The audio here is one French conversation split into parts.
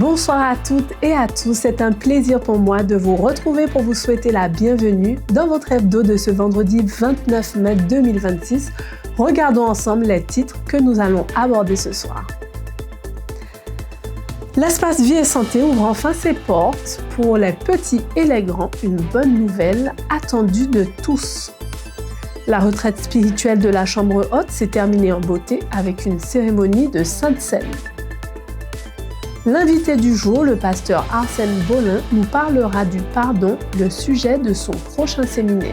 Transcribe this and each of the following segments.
Bonsoir à toutes et à tous, c'est un plaisir pour moi de vous retrouver pour vous souhaiter la bienvenue dans votre hebdo de ce vendredi 29 mai 2026. Regardons ensemble les titres que nous allons aborder ce soir. L'espace Vie et Santé ouvre enfin ses portes. Pour les petits et les grands, une bonne nouvelle attendue de tous. La retraite spirituelle de la Chambre haute s'est terminée en beauté avec une cérémonie de Sainte Seine. L'invité du jour, le pasteur Arsène Bollin, nous parlera du pardon, le sujet de son prochain séminaire.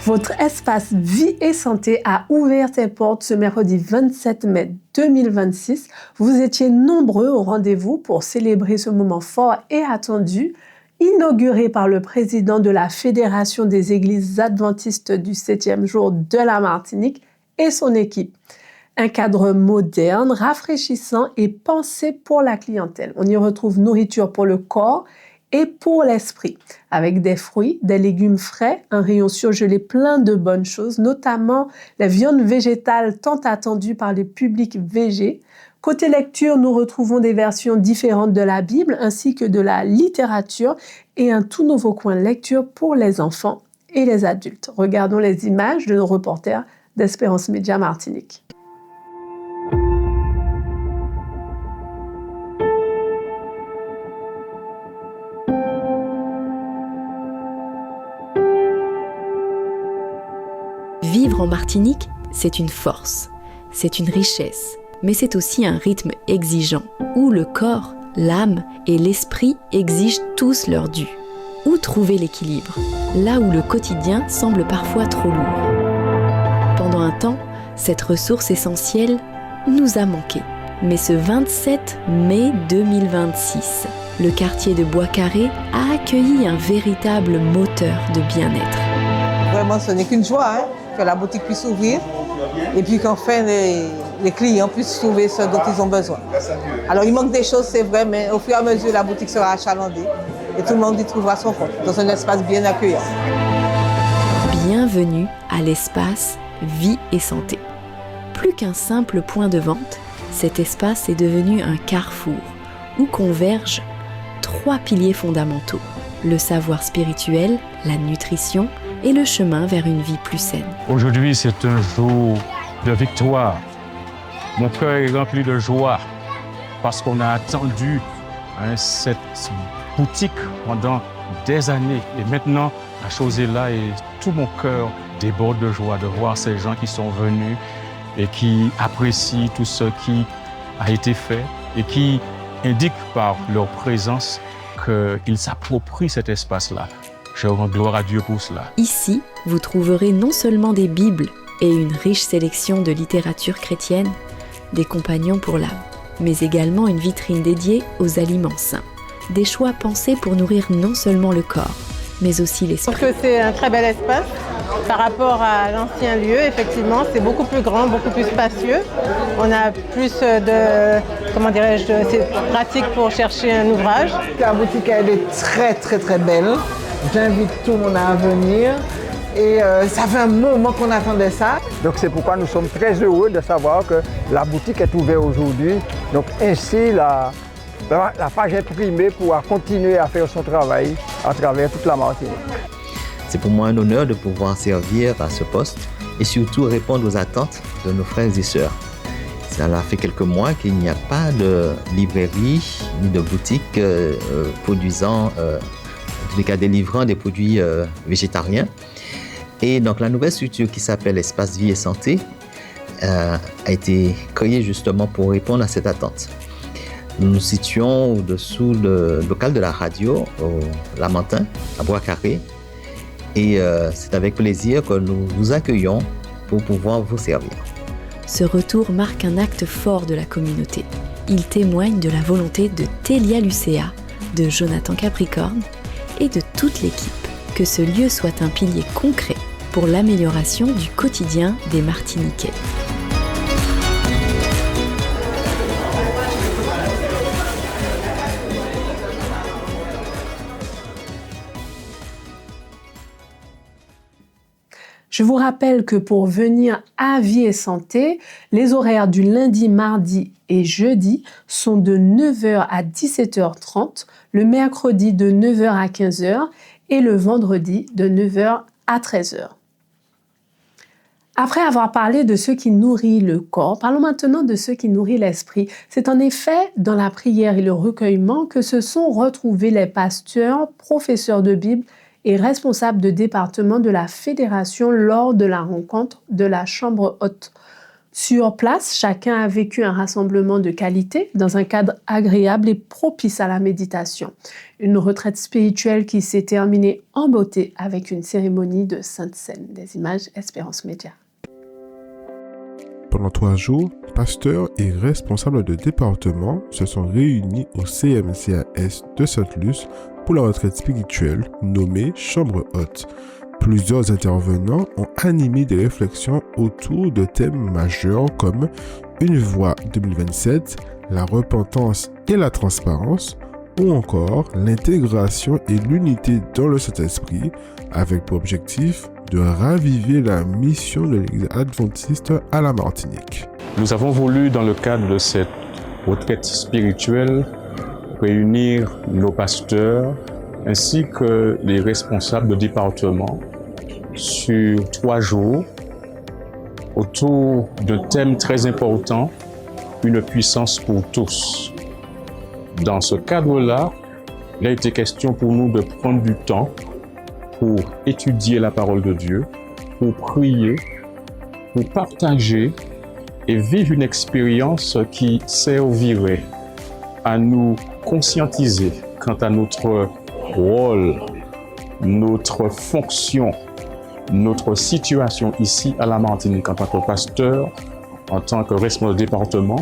Votre espace Vie et Santé a ouvert ses portes ce mercredi 27 mai 2026. Vous étiez nombreux au rendez-vous pour célébrer ce moment fort et attendu, inauguré par le président de la Fédération des Églises adventistes du 7e jour de la Martinique et son équipe. Un cadre moderne, rafraîchissant et pensé pour la clientèle. On y retrouve nourriture pour le corps et pour l'esprit, avec des fruits, des légumes frais, un rayon surgelé plein de bonnes choses, notamment les viandes végétales tant attendues par les publics végés. Côté lecture, nous retrouvons des versions différentes de la Bible ainsi que de la littérature et un tout nouveau coin lecture pour les enfants et les adultes. Regardons les images de nos reporters d'Espérance Média Martinique. Vivre en Martinique, c'est une force, c'est une richesse. Mais c'est aussi un rythme exigeant, où le corps, l'âme et l'esprit exigent tous leur dû. Où trouver l'équilibre, là où le quotidien semble parfois trop lourd? Pendant un temps, cette ressource essentielle nous a manqué. Mais ce 27 mai 2026, le quartier de Bois-Carré a accueilli un véritable moteur de bien-être. Vraiment, ce n'est qu'une joie que la boutique puisse ouvrir et puis qu'enfin les clients puissent trouver ce dont ils ont besoin. Alors il manque des choses, c'est vrai, mais au fur et à mesure, la boutique sera achalandée et tout le monde y trouvera son compte, dans un espace bien accueillant. Bienvenue à l'espace Vie et Santé. Plus qu'un simple point de vente, cet espace est devenu un carrefour où convergent 3 piliers fondamentaux: le savoir spirituel, la nutrition et le chemin vers une vie plus saine. Aujourd'hui, c'est un jour de victoire. Mon cœur est rempli de joie parce qu'on a attendu cette boutique pendant des années. Et maintenant, la chose est là et tout mon cœur déborde de joie de voir ces gens qui sont venus et qui apprécient tout ce qui a été fait et qui indiquent par leur présence qu'ils s'approprient cet espace-là. Je rends gloire à Dieu pour cela. Ici, vous trouverez non seulement des Bibles et une riche sélection de littérature chrétienne, des compagnons pour l'âme, mais également une vitrine dédiée aux aliments sains. Des choix pensés pour nourrir non seulement le corps, mais aussi l'esprit. Je trouve que c'est un très bel espace. Par rapport à l'ancien lieu, effectivement, c'est beaucoup plus grand, beaucoup plus spacieux. On a plus c'est pratique pour chercher un ouvrage. La boutique, elle est très très très belle. J'invite tout le monde à venir. Et ça fait un moment qu'on attendait ça. Donc c'est pourquoi nous sommes très heureux de savoir que la boutique est ouverte aujourd'hui. Donc ainsi, la page imprimée pourra continuer à faire son travail à travers toute la Martinique. C'est pour moi un honneur de pouvoir servir à ce poste et surtout répondre aux attentes de nos frères et sœurs. Cela fait quelques mois qu'il n'y a pas de librairie ni de boutique produisant, en tous les cas délivrant des produits végétariens. Et donc la nouvelle structure qui s'appelle Espace Vie et Santé a été créée justement pour répondre à cette attente. Nous nous situons au-dessous le local de la radio, au Lamentin, à Bois-Carré. Et c'est avec plaisir que nous vous accueillons pour pouvoir vous servir. Ce retour marque un acte fort de la communauté. Il témoigne de la volonté de Télia Lucéa, de Jonathan Capricorne et de toute l'équipe que ce lieu soit un pilier concret pour l'amélioration du quotidien des Martiniquais. Je vous rappelle que pour venir à Vie et Santé, les horaires du lundi, mardi et jeudi sont de 9h à 17h30, le mercredi de 9h à 15h et le vendredi de 9h à 13h. Après avoir parlé de ce qui nourrit le corps, parlons maintenant de ce qui nourrit l'esprit. C'est en effet dans la prière et le recueillement que se sont retrouvés les pasteurs, professeurs de Bible et responsables de département de la Fédération lors de la rencontre de la Chambre haute. Sur place, chacun a vécu un rassemblement de qualité dans un cadre agréable et propice à la méditation. Une retraite spirituelle qui s'est terminée en beauté avec une cérémonie de Sainte Seine. Des images Espérance Média. Pendant 3 jours, pasteurs et responsables de département se sont réunis au CMCAS de Sainte-Luce pour la retraite spirituelle nommée Chambre haute. Plusieurs intervenants ont animé des réflexions autour de thèmes majeurs comme Une voix 2027, la repentance et la transparence, ou encore l'intégration et l'unité dans le Saint-Esprit, avec pour objectif de raviver la mission de l'Église adventiste à la Martinique. Nous avons voulu, dans le cadre de cette retraite spirituelle, réunir nos pasteurs ainsi que les responsables de département sur 3 jours autour d'un thème très important, une puissance pour tous. Dans ce cadre-là, il a été question pour nous de prendre du temps pour étudier la parole de Dieu, pour prier, pour partager et vivre une expérience qui servirait à nous conscientiser quant à notre rôle, notre fonction, notre situation ici à la Martinique en tant que pasteur, en tant que responsable de département,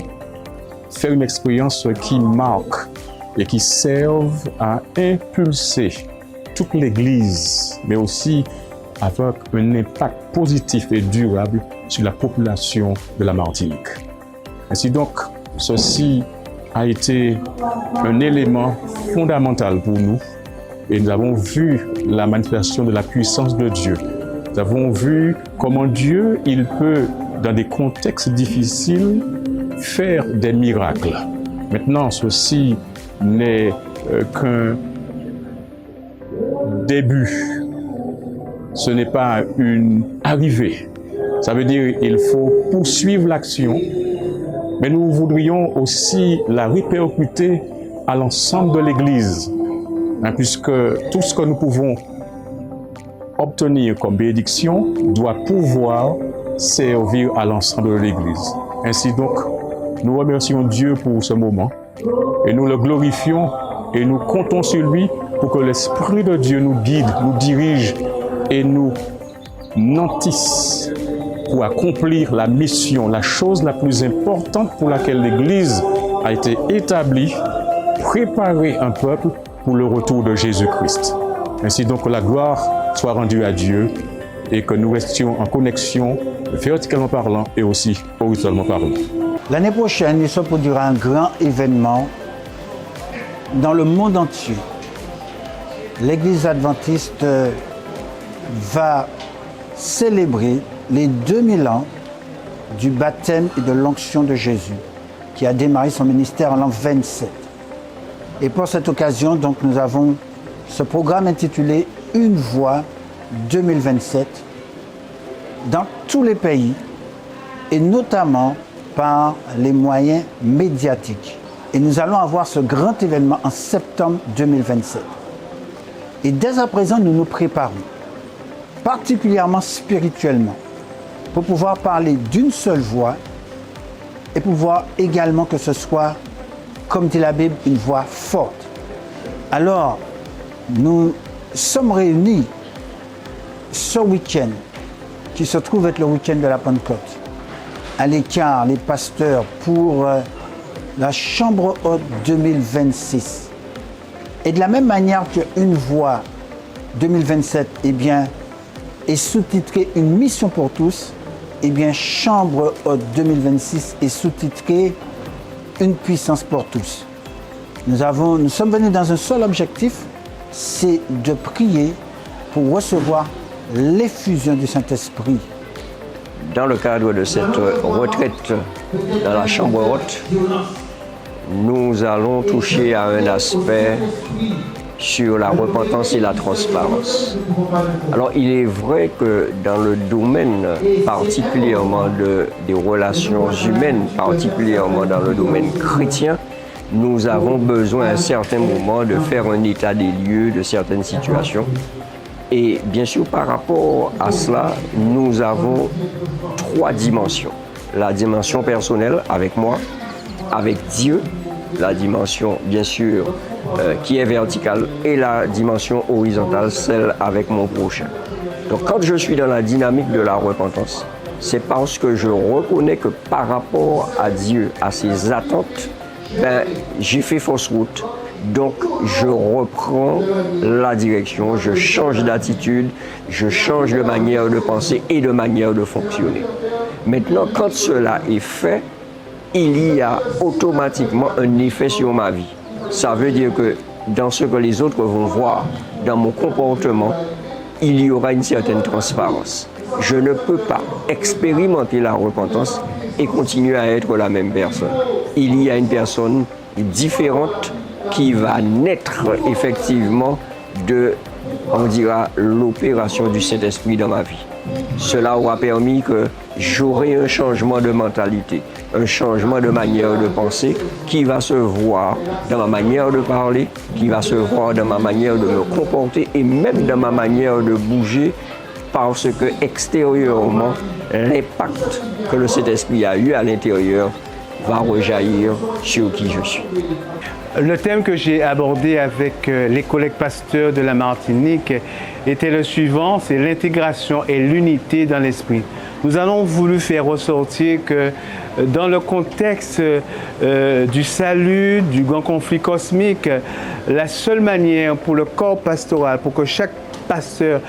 faire une expérience qui marque et qui serve à impulser toute l'Église, mais aussi avec un impact positif et durable sur la population de la Martinique. Ainsi donc, ceci a été un élément fondamental pour nous et nous avons vu la manifestation de la puissance de Dieu. Nous avons vu comment Dieu, il peut, dans des contextes difficiles, faire des miracles. Maintenant, ceci n'est qu'un début. Ce n'est pas une arrivée. Ça veut dire qu'il faut poursuivre l'action, mais nous voudrions aussi la répercuter à l'ensemble de l'Église, puisque tout ce que nous pouvons obtenir comme bénédiction doit pouvoir servir à l'ensemble de l'Église. Ainsi donc, nous remercions Dieu pour ce moment et nous le glorifions et nous comptons sur lui pour que l'Esprit de Dieu nous guide, nous dirige et nous nantisse pour accomplir la mission, la chose la plus importante pour laquelle l'Église a été établie, préparer un peuple pour le retour de Jésus-Christ. Ainsi donc que la gloire soit rendue à Dieu et que nous restions en connexion verticalement parlant et aussi horizontalement parlant. L'année prochaine, il se produira un grand événement dans le monde entier. L'Église adventiste va célébrer les 2000 ans du baptême et de l'onction de Jésus, qui a démarré son ministère en l'an 27. Et pour cette occasion, donc, nous avons ce programme intitulé « Une voix 2027 » dans tous les pays et notamment par les moyens médiatiques. Et nous allons avoir ce grand événement en septembre 2027. Et dès à présent, nous nous préparons, particulièrement spirituellement, pour pouvoir parler d'une seule voix et pouvoir également que ce soit, comme dit la Bible, une voix forte. Alors, nous sommes réunis ce week-end, qui se trouve être le week-end de la Pentecôte, à l'écart, les pasteurs, pour la Chambre haute 2026. Et de la même manière qu'une voix 2027 est sous-titrée Une mission pour tous, Chambre haute 2026 est sous-titrée Une puissance pour tous. Nous sommes venus dans un seul objectif, c'est de prier pour recevoir l'effusion du Saint-Esprit. Dans le cadre de cette retraite dans la chambre haute, nous allons toucher à un aspect sur la repentance et la transparence. Alors, il est vrai que dans le domaine particulièrement des relations humaines, particulièrement dans le domaine chrétien, nous avons besoin à un certain moment de faire un état des lieux de certaines situations. Et bien sûr, par rapport à cela, nous avons 3 dimensions. La dimension personnelle avec moi, avec Dieu, la dimension bien sûr qui est verticale, et la dimension horizontale, celle avec mon prochain. Donc quand je suis dans la dynamique de la repentance, c'est parce que je reconnais que par rapport à Dieu, à ses attentes, j'ai fait fausse route. Donc, je reprends la direction, je change d'attitude, je change de manière de penser et de manière de fonctionner. Maintenant, quand cela est fait, il y a automatiquement un effet sur ma vie. Ça veut dire que dans ce que les autres vont voir, dans mon comportement, il y aura une certaine transparence. Je ne peux pas expérimenter la repentance et continuer à être la même personne. Il y a une personne différente qui va naître effectivement de, on dira, l'opération du Saint-Esprit dans ma vie. Cela aura permis que j'aurai un changement de mentalité, un changement de manière de penser qui va se voir dans ma manière de parler, qui va se voir dans ma manière de me comporter et même dans ma manière de bouger, parce que extérieurement, l'impact que le Saint-Esprit a eu à l'intérieur va rejaillir sur qui je suis. Le thème que j'ai abordé avec les collègues pasteurs de la Martinique était le suivant, c'est l'intégration et l'unité dans l'esprit. Nous avons voulu faire ressortir que dans le contexte du salut, du grand conflit cosmique, la seule manière pour le corps pastoral, pour que chaque pasteur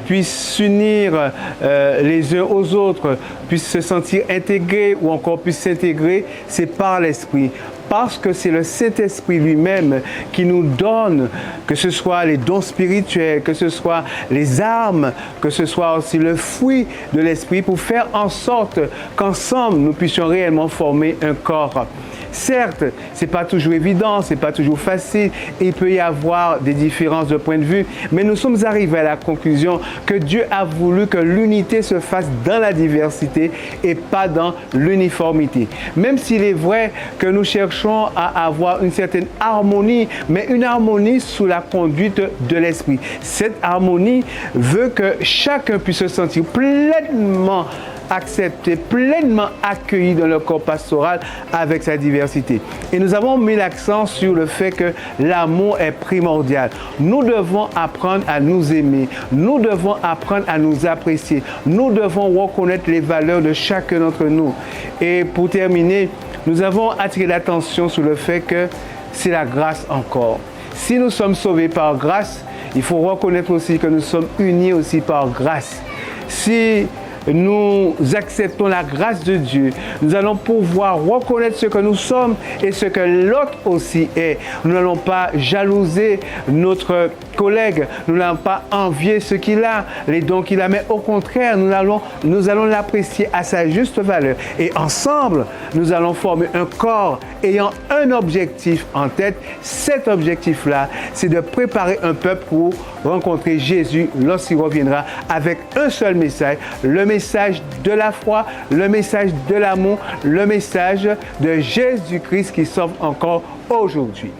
puisse s'unir les uns aux autres, puisse se sentir intégré ou encore puisse s'intégrer, c'est par l'esprit. Parce que c'est le Saint-Esprit lui-même qui nous donne, que ce soit les dons spirituels, que ce soit les armes, que ce soit aussi le fruit de l'Esprit pour faire en sorte qu'ensemble nous puissions réellement former un corps. Certes, ce n'est pas toujours évident, ce n'est pas toujours facile, et il peut y avoir des différences de point de vue, mais nous sommes arrivés à la conclusion que Dieu a voulu que l'unité se fasse dans la diversité et pas dans l'uniformité. Même s'il est vrai que nous cherchons à avoir une certaine harmonie, mais une harmonie sous la conduite de l'Esprit. Cette harmonie veut que chacun puisse se sentir pleinement accepté, pleinement accueilli dans le corps pastoral avec sa diversité. Et nous avons mis l'accent sur le fait que l'amour est primordial. Nous devons apprendre à nous aimer. Nous devons apprendre à nous apprécier. Nous devons reconnaître les valeurs de chacun d'entre nous. Et pour terminer, nous avons attiré l'attention sur le fait que c'est la grâce encore. Si nous sommes sauvés par grâce, il faut reconnaître aussi que nous sommes unis aussi par grâce. Si nous acceptons la grâce de Dieu, nous allons pouvoir reconnaître ce que nous sommes et ce que l'autre aussi est. Nous n'allons pas jalouser notre collègue, nous n'allons pas envier ce qu'il a, les dons qu'il a, mais au contraire, nous allons l'apprécier à sa juste valeur. Et ensemble, nous allons former un corps ayant un objectif en tête. Cet objectif-là, c'est de préparer un peuple pour rencontrer Jésus lorsqu'il reviendra avec un seul message, le message de la foi, le message de l'amour, le message de Jésus-Christ qui sauve encore aujourd'hui.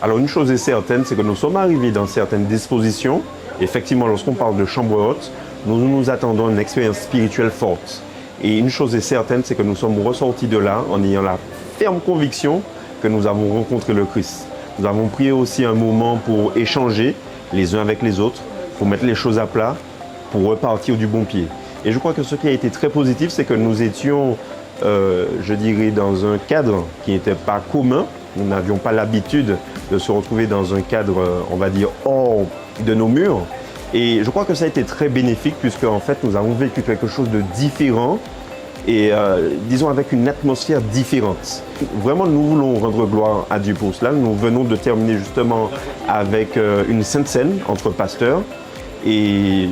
Alors une chose est certaine, c'est que nous sommes arrivés dans certaines dispositions. Effectivement, lorsqu'on parle de chambre haute, nous attendons une expérience spirituelle forte. Et une chose est certaine, c'est que nous sommes ressortis de là en ayant la ferme conviction que nous avons rencontré le Christ. Nous avons pris aussi un moment pour échanger les uns avec les autres, pour mettre les choses à plat, pour repartir du bon pied. Et je crois que ce qui a été très positif, c'est que nous étions, je dirais, dans un cadre qui n'était pas commun. Nous n'avions pas l'habitude de se retrouver dans un cadre, on va dire, hors de nos murs. Et je crois que ça a été très bénéfique puisque, en fait, nous avons vécu quelque chose de différent et, disons, avec une atmosphère différente. Vraiment, nous voulons rendre gloire à Dieu pour cela. Nous venons de terminer justement avec une sainte scène entre pasteurs et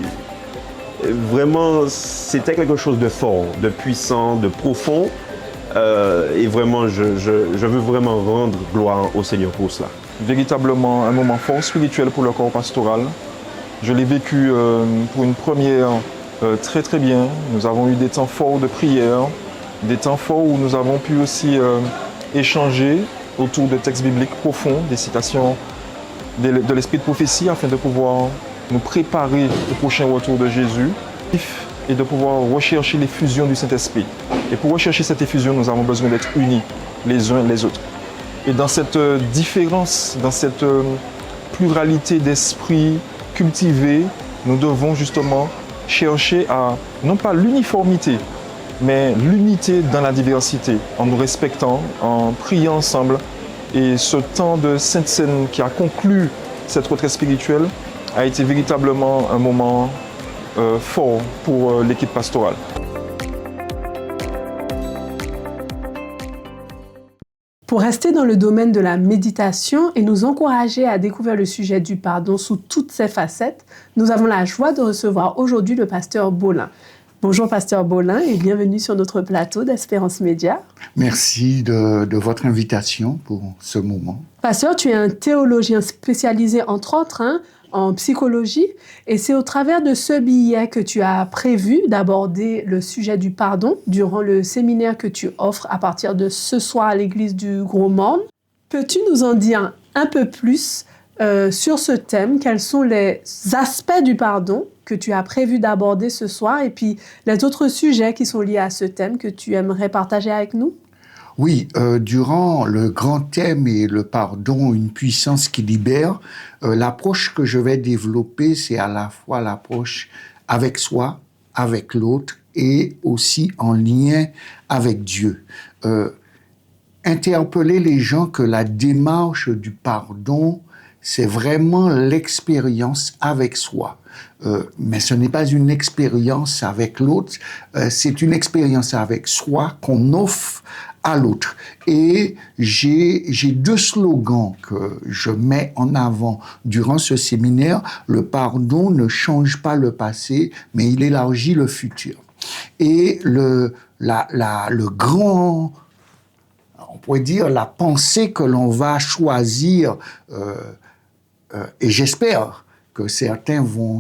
vraiment, c'était quelque chose de fort, de puissant, de profond. Et vraiment, je veux vraiment rendre gloire au Seigneur pour cela. Véritablement un moment fort spirituel pour le corps pastoral. Je l'ai vécu pour une première très très bien. Nous avons eu des temps forts de prière, des temps forts où nous avons pu aussi échanger autour de textes bibliques profonds, des citations de l'esprit de prophétie afin de pouvoir nous préparer au prochain retour de Jésus et de pouvoir rechercher l'effusion du Saint-Esprit. Et pour rechercher cette effusion, nous avons besoin d'être unis les uns les autres. Et dans cette différence, dans cette pluralité d'esprit cultivée, nous devons justement chercher à, non pas l'uniformité, mais l'unité dans la diversité, en nous respectant, en priant ensemble. Et ce temps de Sainte Seine qui a conclu cette retraite spirituelle a été véritablement un moment fort pour l'équipe pastorale. Pour rester dans le domaine de la méditation et nous encourager à découvrir le sujet du pardon sous toutes ses facettes, nous avons la joie de recevoir aujourd'hui le pasteur Bolin. Bonjour pasteur Bolin et bienvenue sur notre plateau d'Espérance Média. Merci de votre invitation pour ce moment. Pasteur, tu es un théologien spécialisé entre autres en psychologie et c'est au travers de ce billet que tu as prévu d'aborder le sujet du pardon durant le séminaire que tu offres à partir de ce soir à l'église du Gros Morne. Peux-tu nous en dire un peu plus sur ce thème? Quels sont les aspects du pardon que tu as prévu d'aborder ce soir et puis les autres sujets qui sont liés à ce thème que tu aimerais partager avec nous? Oui, durant le grand thème et le pardon, une puissance qui libère, l'approche que je vais développer, c'est à la fois l'approche avec soi, avec l'autre et aussi en lien avec Dieu. Interpeller les gens que la démarche du pardon, c'est vraiment l'expérience avec soi. Mais ce n'est pas une expérience avec l'autre, c'est une expérience avec soi qu'on offre à l'autre. Et j'ai deux slogans que je mets en avant durant ce séminaire. Le pardon ne change pas le passé, mais il élargit le futur. Et le grand, on pourrait dire, la pensée que l'on va choisir, et j'espère que certains vont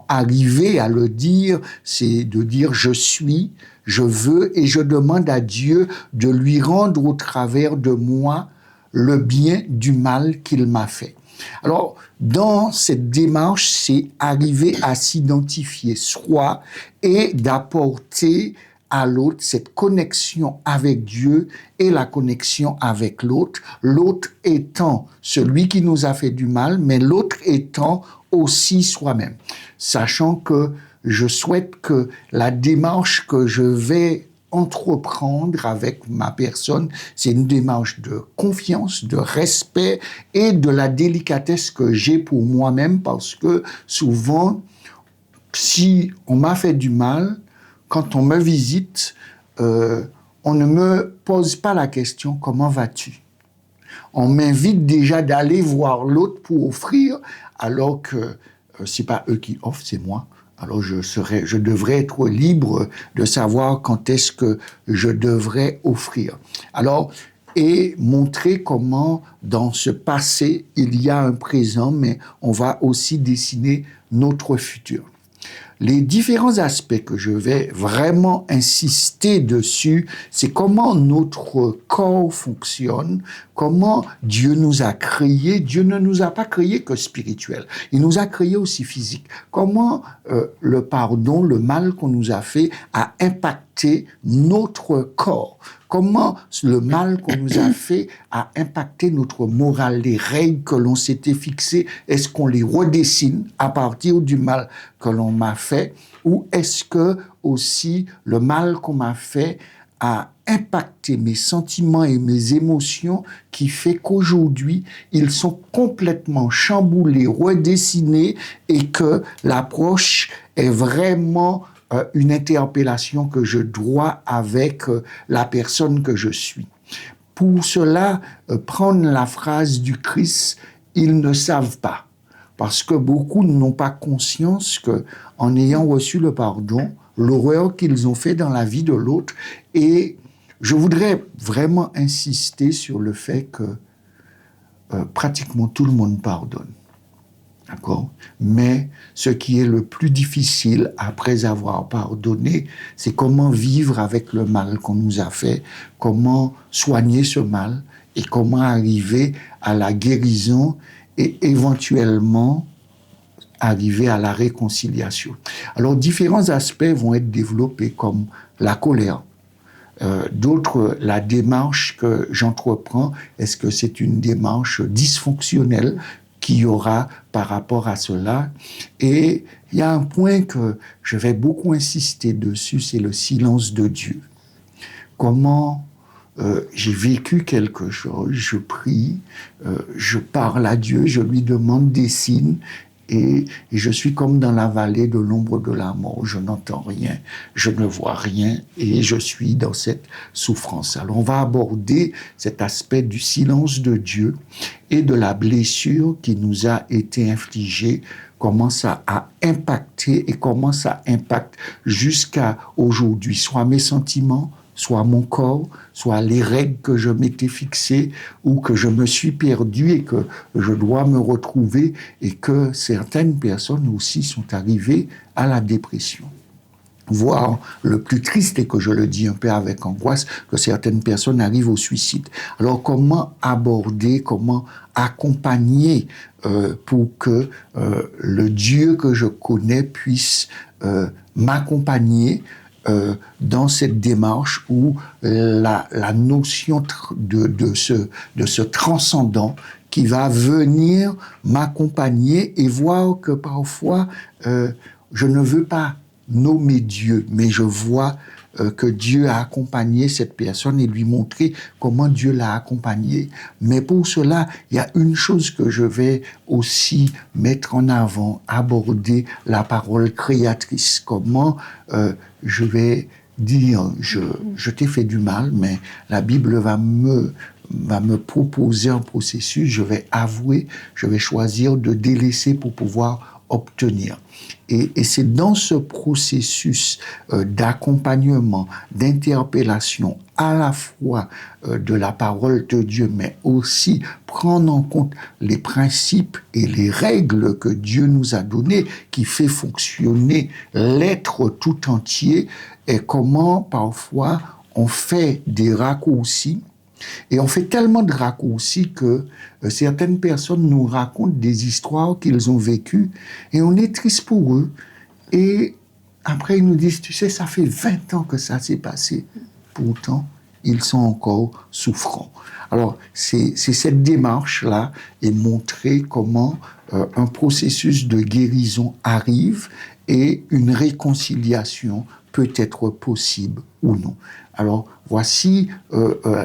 arriver à le dire, c'est de dire « je suis », je veux et je demande à Dieu de lui rendre au travers de moi le bien du mal qu'il m'a fait. Alors, dans cette démarche, c'est arriver à s'identifier soi et d'apporter à l'autre cette connexion avec Dieu et la connexion avec l'autre, l'autre étant celui qui nous a fait du mal, mais l'autre étant aussi soi-même, sachant que je souhaite que la démarche que je vais entreprendre avec ma personne, c'est une démarche de confiance, de respect et de la délicatesse que j'ai pour moi-même, parce que souvent, si on m'a fait du mal, quand on me visite, on ne me pose pas la question « comment vas-tu ?» On m'invite déjà d'aller voir l'autre pour offrir, alors que c'est pas eux qui offrent, c'est moi. Alors je devrais être libre de savoir quand est-ce que je devrais offrir. Alors, et montrer comment dans ce passé, il y a un présent, mais on va aussi dessiner notre futur. Les différents aspects que je vais vraiment insister dessus, c'est comment notre corps fonctionne, comment Dieu nous a créés. Dieu ne nous a pas créés que spirituels, il nous a créés aussi physiques. Comment le pardon, le mal qu'on nous a fait a impacté notre corps. Comment le mal qu'on nous a fait a impacté notre morale, les règles que l'on s'était fixées, est-ce qu'on les redessine à partir du mal que l'on m'a fait, ou est-ce que aussi le mal qu'on m'a fait a impacté mes sentiments et mes émotions qui fait qu'aujourd'hui, ils sont complètement chamboulés, redessinés et que l'approche est vraiment une interpellation que je dois avec la personne que je suis. Pour cela, prendre la phrase du Christ, ils ne savent pas parce que beaucoup n'ont pas conscience que, en ayant reçu le pardon, l'horreur qu'ils ont fait dans la vie de l'autre. Et je voudrais vraiment insister sur le fait que pratiquement tout le monde pardonne. D'accord ? Mais ce qui est le plus difficile après avoir pardonné, c'est comment vivre avec le mal qu'on nous a fait, comment soigner ce mal et comment arriver à la guérison et éventuellement arriver à la réconciliation. Alors, différents aspects vont être développés comme la colère. D'autres, la démarche que j'entreprends, est-ce que c'est une démarche dysfonctionnelle qu'il y aura par rapport à cela? Et il y a un point que je vais beaucoup insister dessus, c'est le silence de Dieu. Comment j'ai vécu quelque chose, je prie, je parle à Dieu, je lui demande des signes, et je suis comme dans la vallée de l'ombre de la mort. Je n'entends rien, je ne vois rien, et je suis dans cette souffrance. Alors on va aborder cet aspect du silence de Dieu et de la blessure qui nous a été infligée, comment ça a impacté et comment ça impacte jusqu'à aujourd'hui, soit mes sentiments, soit mon corps, soit les règles que je m'étais fixées ou que je me suis perdu et que je dois me retrouver, et que certaines personnes aussi sont arrivées à la dépression. Voire le plus triste, et que je le dis un peu avec angoisse, que certaines personnes arrivent au suicide. Alors comment aborder, comment accompagner pour que le Dieu que je connais puisse m'accompagner dans cette démarche où la notion de ce transcendant qui va venir m'accompagner, et voir que parfois je ne veux pas nommer Dieu, mais je vois que Dieu a accompagné cette personne et lui montrer comment Dieu l'a accompagné. Mais pour cela, il y a une chose que je vais aussi mettre en avant, aborder la parole créatrice. Comment je vais dire, je t'ai fait du mal, mais la Bible va me proposer un processus, je vais avouer, je vais choisir de délaisser pour pouvoir obtenir. Et c'est dans ce processus d'accompagnement, d'interpellation, à la fois de la parole de Dieu, mais aussi prendre en compte les principes et les règles que Dieu nous a données, qui fait fonctionner l'être tout entier, et comment parfois on fait des raccourcis. Et on fait tellement de raccourcis que certaines personnes nous racontent des histoires qu'ils ont vécues, et on est triste pour eux. Et après, ils nous disent, tu sais, ça fait 20 ans que ça s'est passé. Pourtant, ils sont encore souffrants. Alors, c'est cette démarche-là, et montrer comment un processus de guérison arrive et une réconciliation peut être possible ou non. Alors, voici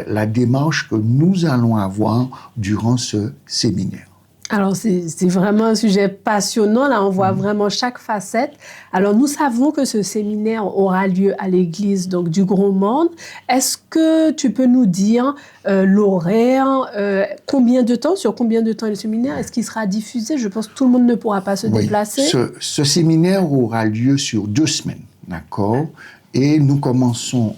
la démarche que nous allons avoir durant ce séminaire. Alors, c'est vraiment un sujet passionnant. Là, on voit vraiment chaque facette. Alors, nous savons que ce séminaire aura lieu à l'église donc, du Gros Monde. Est-ce que tu peux nous dire l'horaire, combien de temps, sur combien de temps est le séminaire? Est-ce qu'il sera diffusé? Je pense que tout le monde ne pourra pas se déplacer. Ce séminaire aura lieu sur 2 semaines, d'accord? Et nous commençons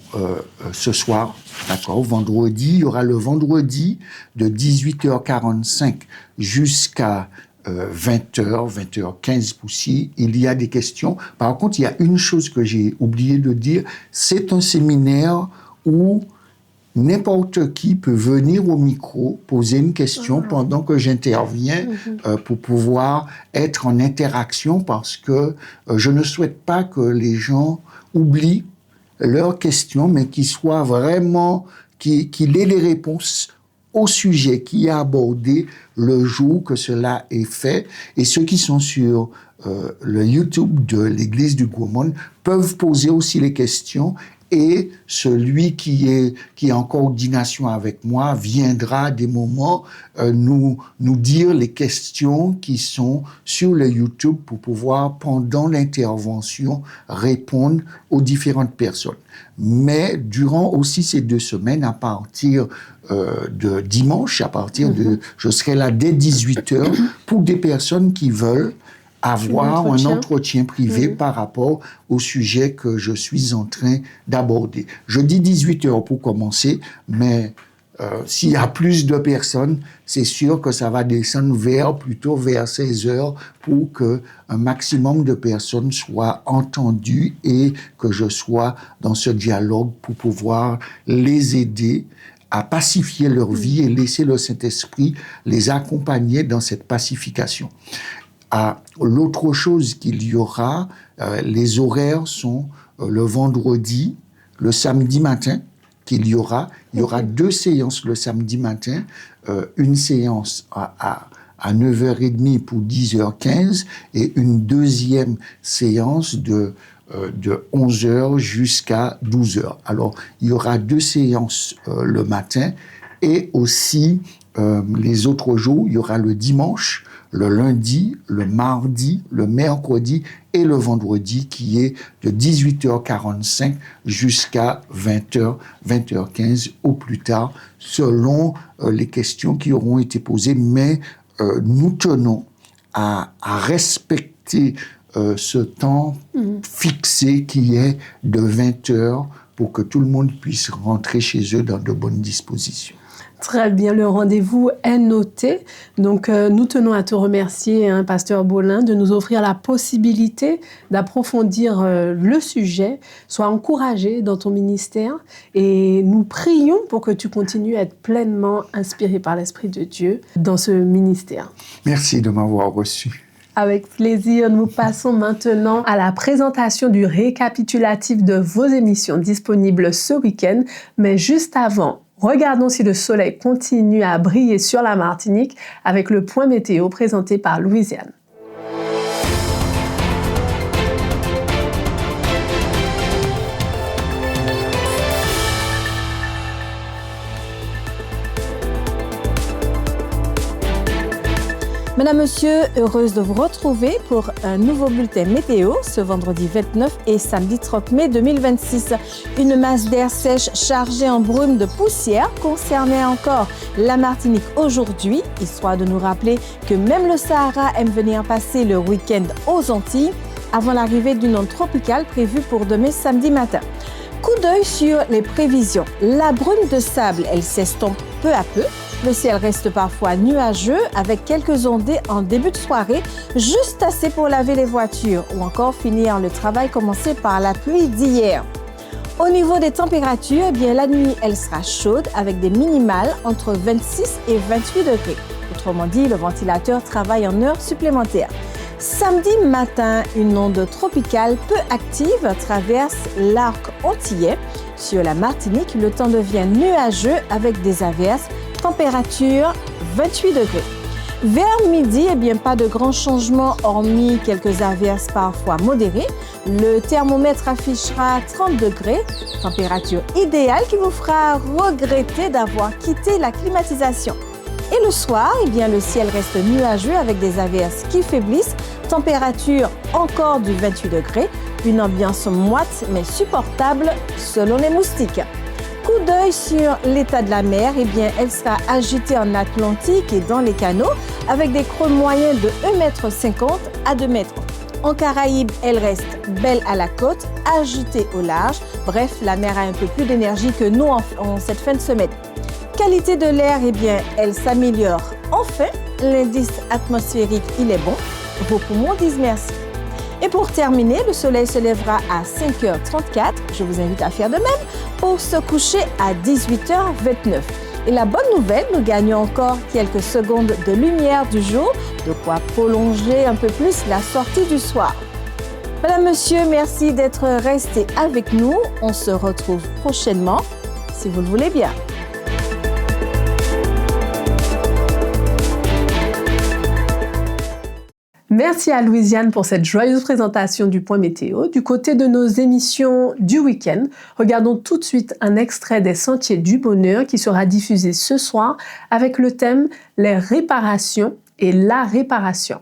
ce soir, d'accord, vendredi. Il y aura le vendredi de 18h45 jusqu'à 20h, 20h15 aussi. Il y a des questions. Par contre, il y a une chose que j'ai oublié de dire. C'est un séminaire où n'importe qui peut venir au micro, poser une question pendant que j'interviens pour pouvoir être en interaction, parce que je ne souhaite pas que les gens oublient leurs questions, mais qu'ils soient vraiment, qu'il ait les réponses au sujet qui est abordé le jour que cela est fait. Et ceux qui sont sur le YouTube de l'Église du Gros Monde peuvent poser aussi les questions, et celui qui est en coordination avec moi viendra à des moments nous dire les questions qui sont sur le YouTube pour pouvoir, pendant l'intervention, répondre aux différentes personnes. Mais durant aussi ces 2 semaines, à partir de dimanche, à partir de... Je serai là dès 18h pour des personnes qui veulent avoir un entretien privé par rapport au sujet que je suis en train d'aborder. Je dis 18h pour commencer, mais s'il y a plus de personnes, c'est sûr que ça va descendre plutôt vers 16h pour que un maximum de personnes soient entendues et que je sois dans ce dialogue pour pouvoir les aider à pacifier leur vie et laisser le Saint-Esprit les accompagner dans cette pacification. L'autre chose qu'il y aura, les horaires sont le vendredi, le samedi matin, qu'il y aura. Il y aura 2 séances le samedi matin, une séance à 9h30 pour 10h15 et une deuxième séance de 11h jusqu'à 12h. Alors, il y aura 2 séances le matin et aussi les autres jours, il y aura le dimanche, le lundi, le mardi, le mercredi et le vendredi qui est de 18h45 jusqu'à 20h, 20h15 au plus tard, selon les questions qui auront été posées. Mais nous tenons à respecter ce temps fixé qui est de 20h pour que tout le monde puisse rentrer chez eux dans de bonnes dispositions. Très bien, le rendez-vous est noté. Donc, nous tenons à te remercier, Pasteur Bolin, de nous offrir la possibilité d'approfondir le sujet. Sois encouragé dans ton ministère et nous prions pour que tu continues à être pleinement inspiré par l'Esprit de Dieu dans ce ministère. Merci de m'avoir reçu. Avec plaisir, nous passons maintenant à la présentation du récapitulatif de vos émissions disponibles ce week-end. Mais juste avant, regardons si le soleil continue à briller sur la Martinique avec le point météo présenté par Louisiane. Mesdames, Messieurs, heureuse de vous retrouver pour un nouveau bulletin météo ce vendredi 29 et samedi 30 mai 2026. Une masse d'air sèche chargée en brume de poussière concernait encore la Martinique aujourd'hui, histoire de nous rappeler que même le Sahara aime venir passer le week-end aux Antilles avant l'arrivée d'une onde tropicale prévue pour demain samedi matin. Coup d'œil sur les prévisions. La brume de sable, elle s'estompe peu à peu. Le ciel reste parfois nuageux avec quelques ondées en début de soirée, juste assez pour laver les voitures ou encore finir le travail commencé par la pluie d'hier. Au niveau des températures, eh bien, la nuit, elle sera chaude avec des minimales entre 26 et 28 degrés. Autrement dit, le ventilateur travaille en heures supplémentaires. Samedi matin, une onde tropicale peu active traverse l'arc antillais. Sur la Martinique, le temps devient nuageux avec des averses. Température 28 degrés. Vers midi, eh bien, pas de grands changements hormis quelques averses parfois modérées. Le thermomètre affichera 30 degrés, température idéale qui vous fera regretter d'avoir quitté la climatisation. Et le soir, eh bien, le ciel reste nuageux avec des averses qui faiblissent, température encore du 28 degrés, une ambiance moite mais supportable selon les moustiques. Coup d'œil sur l'état de la mer, eh bien, elle sera agitée en Atlantique et dans les canaux avec des creux moyens de 1,50 m à 2 m. En Caraïbes, elle reste belle à la côte, agitée au large. Bref, la mer a un peu plus d'énergie que nous en cette fin de semaine. Qualité de l'air, eh bien, elle s'améliore. Enfin, l'indice atmosphérique, il est bon. Vos poumons disent merci. Et pour terminer, le soleil se lèvera à 5h34. Je vous invite à faire de même pour se coucher à 18h29. Et la bonne nouvelle, nous gagnons encore quelques secondes de lumière du jour, de quoi prolonger un peu plus la sortie du soir. Mesdames, Messieurs, merci d'être restés avec nous. On se retrouve prochainement, si vous le voulez bien. Merci à Louisiane pour cette joyeuse présentation du point météo. Du côté de nos émissions du week-end, regardons tout de suite un extrait des Sentiers du Bonheur qui sera diffusé ce soir avec le thème « Les réparations et la réparation ».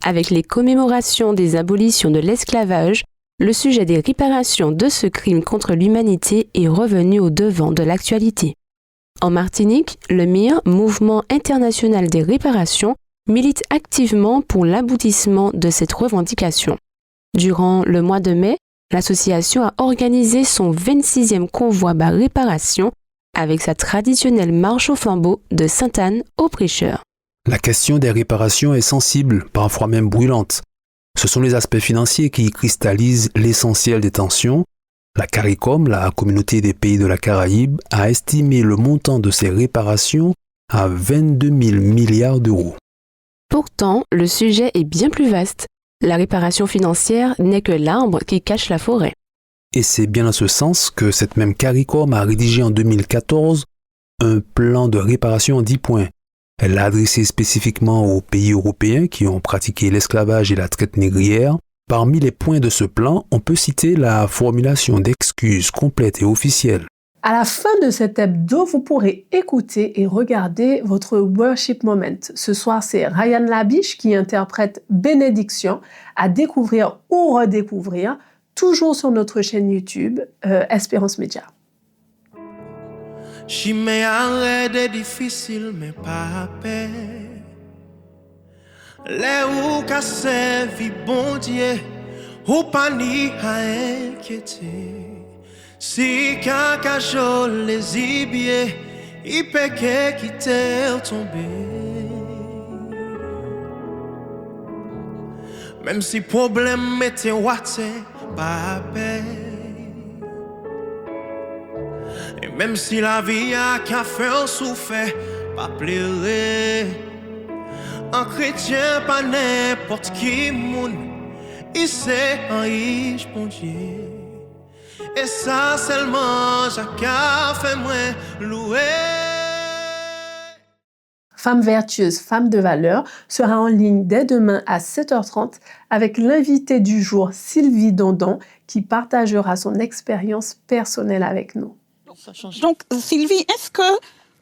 Avec les commémorations des abolitions de l'esclavage, le sujet des réparations de ce crime contre l'humanité est revenu au devant de l'actualité. En Martinique, le MIR, Mouvement international des réparations, milite activement pour l'aboutissement de cette revendication. Durant le mois de mai, l'association a organisé son 26e convoi bas réparation avec sa traditionnelle marche au flambeau de Sainte-Anne au Prêcheur. La question des réparations est sensible, parfois même brûlante. Ce sont les aspects financiers qui cristallisent l'essentiel des tensions. La CARICOM, la Communauté des pays de la Caraïbe, a estimé le montant de ces réparations à 22 000 milliards d'euros. Pourtant, le sujet est bien plus vaste. La réparation financière n'est que l'arbre qui cache la forêt. Et c'est bien dans ce sens que cette même CARICOM a rédigé en 2014 un plan de réparation en 10 points. Elle l'a adressé spécifiquement aux pays européens qui ont pratiqué l'esclavage et la traite négrière. Parmi les points de ce plan, on peut citer la formulation d'excuses complètes et officielles. À la fin de cet hebdo, vous pourrez écouter et regarder votre Worship Moment. Ce soir, c'est Ryan Labiche qui interprète Bénédiction à découvrir ou redécouvrir, toujours sur notre chaîne YouTube, Espérance Média. Chimé arrête difficile, mais pas paix. Les ou qu'a servi bon Dieu, ou pas ni à inquiéter. Si quelqu'un joue les ibiers, il peut que t'es tombé. Même si problème était ouaté, pas paix. Et même si la vie a qu'à faire souffrir, pas pleurer. Un chrétien, pas n'importe qui moun, il sait un riche bon Dieu. Et ça seulement, chacun fait moins louer. Femme vertueuse, femme de valeur sera en ligne dès demain à 7h30 avec l'invité du jour, Sylvie Dondon, qui partagera son expérience personnelle avec nous. Donc, Sylvie, est-ce que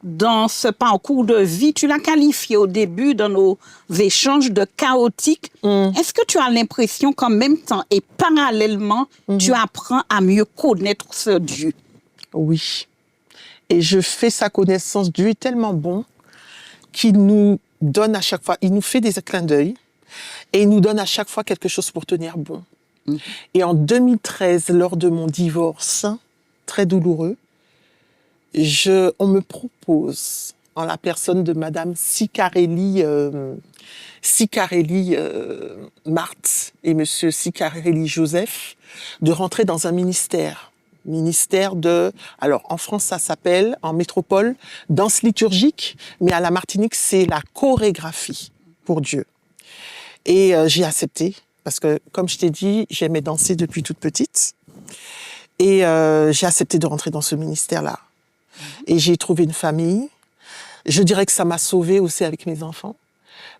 dans ce parcours de vie, tu l'as qualifié au début dans nos échanges de chaotique, est-ce que tu as l'impression qu'en même temps et parallèlement, tu apprends à mieux connaître ce Dieu? Oui. Et je fais sa connaissance. Dieu est tellement bon qu'il nous donne à chaque fois, il nous fait des clins d'œil et il nous donne à chaque fois quelque chose pour tenir bon. Et en 2013, lors de mon divorce très douloureux, on me propose, en la personne de Madame Sicarelli Marthe et Monsieur Sicarelli Joseph, de rentrer dans un ministère alors en France ça s'appelle, en métropole, danse liturgique, mais à la Martinique c'est la chorégraphie pour Dieu. Et j'ai accepté, parce que comme je t'ai dit, j'aimais danser depuis toute petite, et j'ai accepté de rentrer dans ce ministère-là. Et j'ai trouvé une famille. Je dirais que ça m'a sauvée aussi avec mes enfants,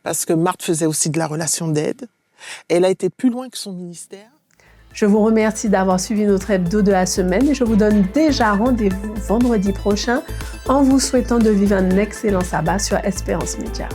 parce que Marthe faisait aussi de la relation d'aide. Elle a été plus loin que son ministère. Je vous remercie d'avoir suivi notre hebdo de la semaine et je vous donne déjà rendez-vous vendredi prochain en vous souhaitant de vivre un excellent sabbat sur Espérance Média.